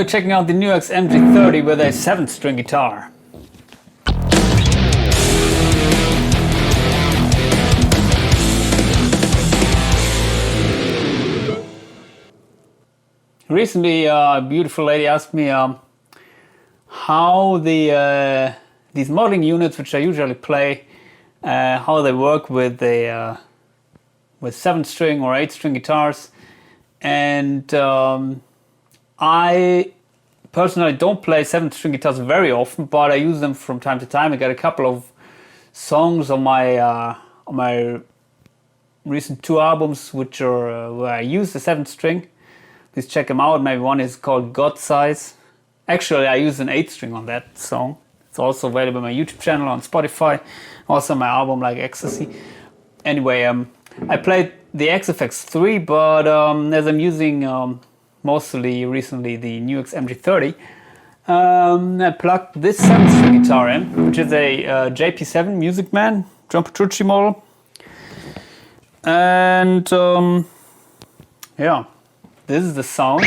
we're checking out the NUX MG30 with a 7-string guitar. Recently, a beautiful lady asked me how these modeling units, which I usually play, how they work with 7-string or 8-string guitars, and I personally don't play 7-string guitars very often, but I use them from time to time. I got a couple of songs on my recent 2 albums which are where I use the 7-string. Please check them out. Maybe one is called God Size. Actually, I use an 8-string on that song. It's also available on my YouTube channel, on Spotify, also my album like Ecstasy. Anyway, I played the AxeFx III, but as I'm using mostly recently the NUX MG30, I plugged this 7-string guitar in, which is a JP7 Music Man John Petrucci model. And yeah, this is the sound.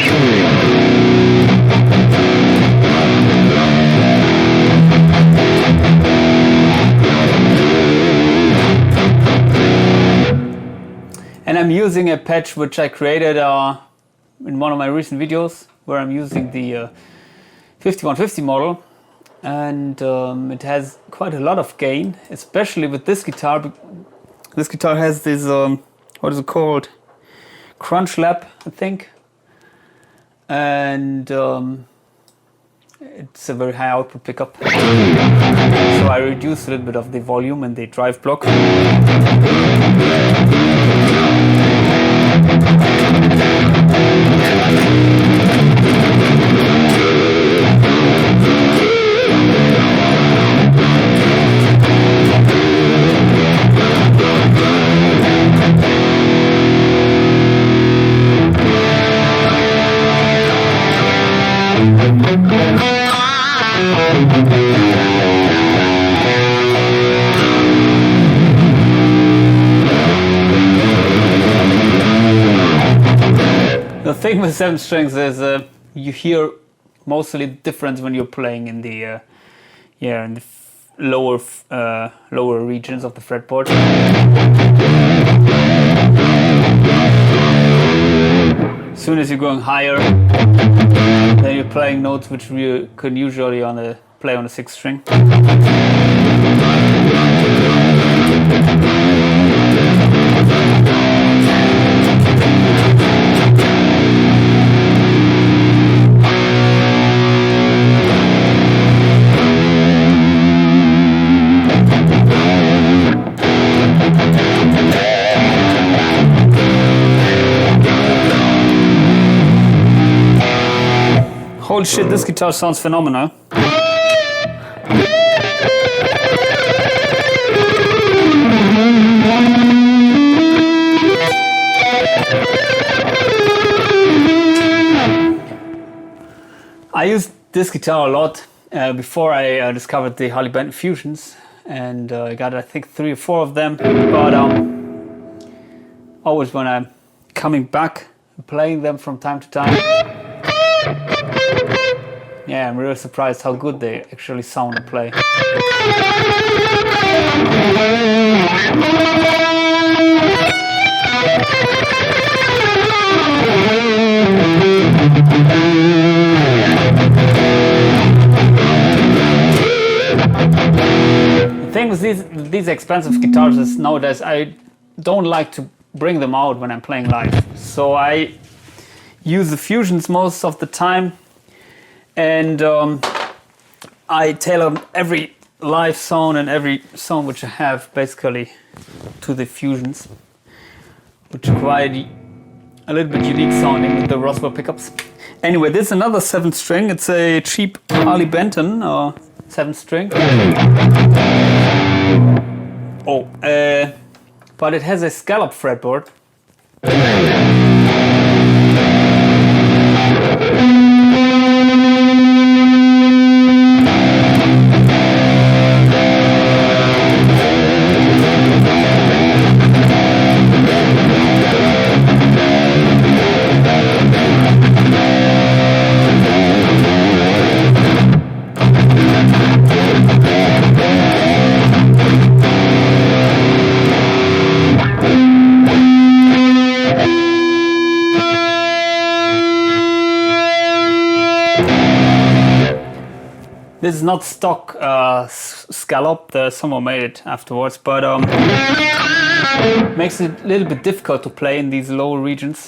And I'm using a patch which I created in one of my recent videos, where I'm using the 5150 model, and it has quite a lot of gain, especially with this guitar. This guitar has this, what is it called? Crunch lap, I think. And it's a very high output pickup. So I reduced a little bit of the volume in the drive block. The thing with 7 strings is you hear mostly the difference when you're playing in the lower regions of the fretboard. As soon as you're going higher, then you're playing notes which you could usually play on a 6 string. Holy shit, this guitar sounds phenomenal. I used this guitar a lot before I discovered the Harley Benton Fusions, and I got I think 3 or 4 of them, but always when I'm coming back and playing them from time to time, yeah, I'm really surprised how good they actually sound and play. The thing with these expensive guitars is nowadays I don't like to bring them out when I'm playing live. So I use the Fusions most of the time, and I tailor every live sound and every sound which I have basically to the Fusions, which are quite a little bit unique sounding with the Roswell pickups. Anyway, this is another 7-string. It's a cheap Harley Benton 7-string. Oh, but it has a scallop fretboard. this is not stock scallop, someone made it afterwards, but makes it a little bit difficult to play in these lower regions.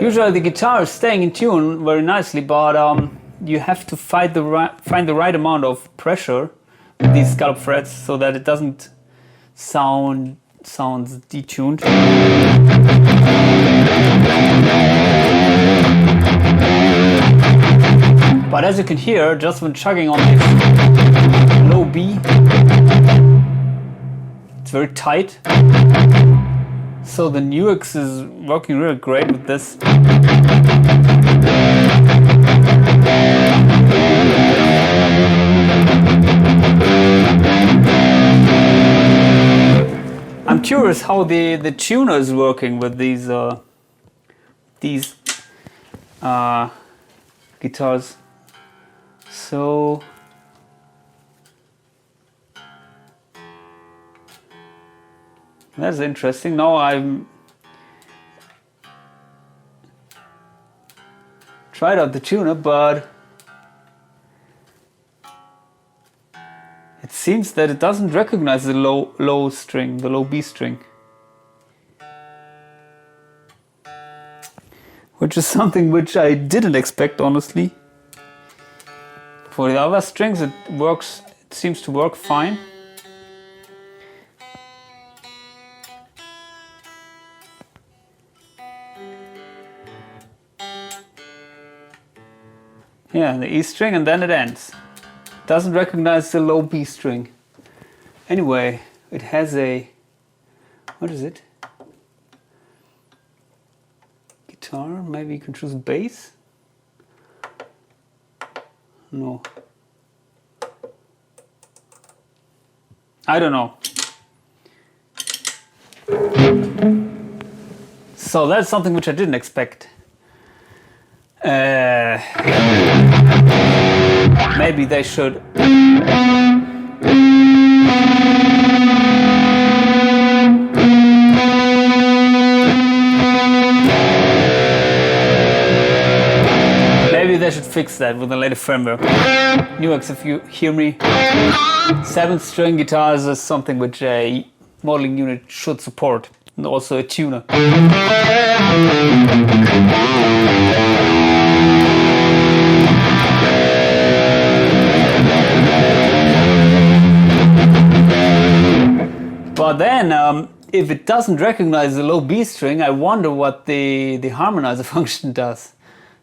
Usually the guitar is staying in tune very nicely, but you have to find the right amount of pressure with these scallop frets so that it doesn't sounds detuned. But as you can hear, just when chugging on this low B, it's very tight. So the NUX is working really great with this. I'm curious how the tuner is working with these guitars. So that's interesting. Now I'm tried out the tuner, but it seems that it doesn't recognize the low string, the low B string, which is something which I didn't expect, honestly. For the other strings it works, it seems to work fine. Yeah, the E string, and then it ends. Doesn't recognize the low B string. Anyway, it has a, what is it? Guitar, maybe you can choose bass? No. I don't know. So that's something which I didn't expect. Maybe they should. Maybe they should fix that with a later firmware. NUX, if you hear me, 7-string guitars is something which a modeling unit should support, and also a tuner. But then, if it doesn't recognize the low B string, I wonder what the harmonizer function does.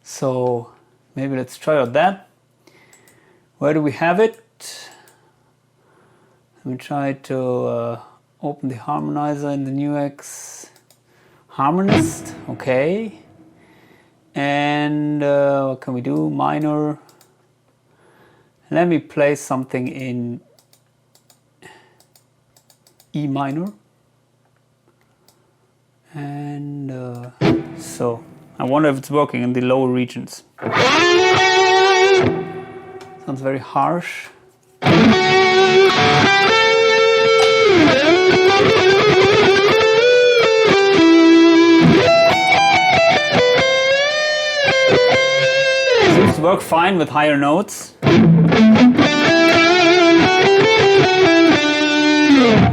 So maybe let's try out that. Where do we have it? Let me try to open the harmonizer in the NUX harmonist. Okay. And what can we do? Minor. Let me play something in E minor. And so I wonder if it's working in the lower regions. Sounds very harsh. Seems to work fine with higher notes.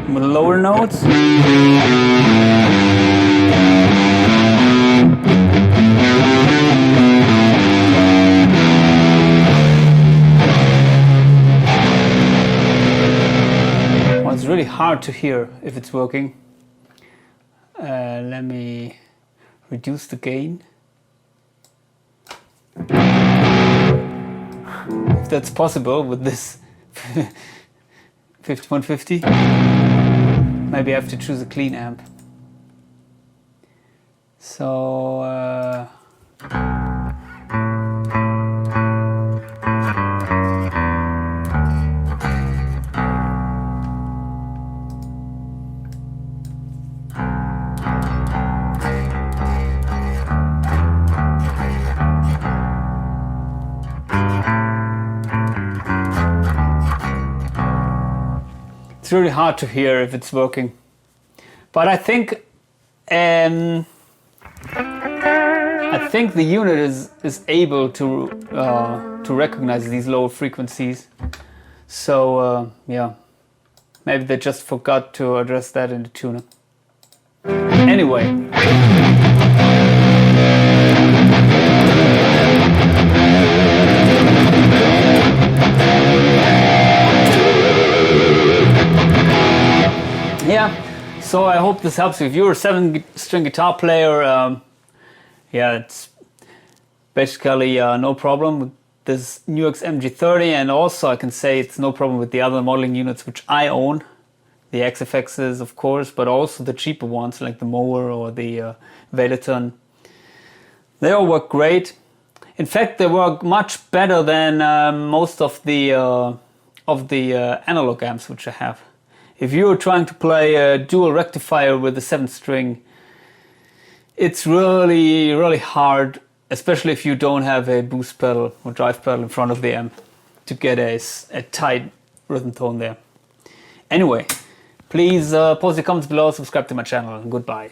With lower notes. Well, it's really hard to hear if it's working. Let me reduce the gain. If that's possible with this 5150. Maybe I have to choose a clean amp. So it's really hard to hear if it's working, but I think I think the unit is able to recognize these low frequencies. So yeah, maybe they just forgot to address that in the tuner. Anyway. Yeah, so I hope this helps you. If you're a 7-string guitar player, yeah, it's basically no problem with this NUX MG30, and also I can say it's no problem with the other modeling units which I own. The AxeFx's, of course, but also the cheaper ones like the Mooer or the Valeton. They all work great. In fact, they work much better than most of the analog amps which I have. If you're trying to play a dual rectifier with a 7-string, it's really hard, especially if you don't have a boost pedal or drive pedal in front of the amp, to get a tight rhythm tone there. Anyway, please post your comments below, subscribe to my channel, and goodbye.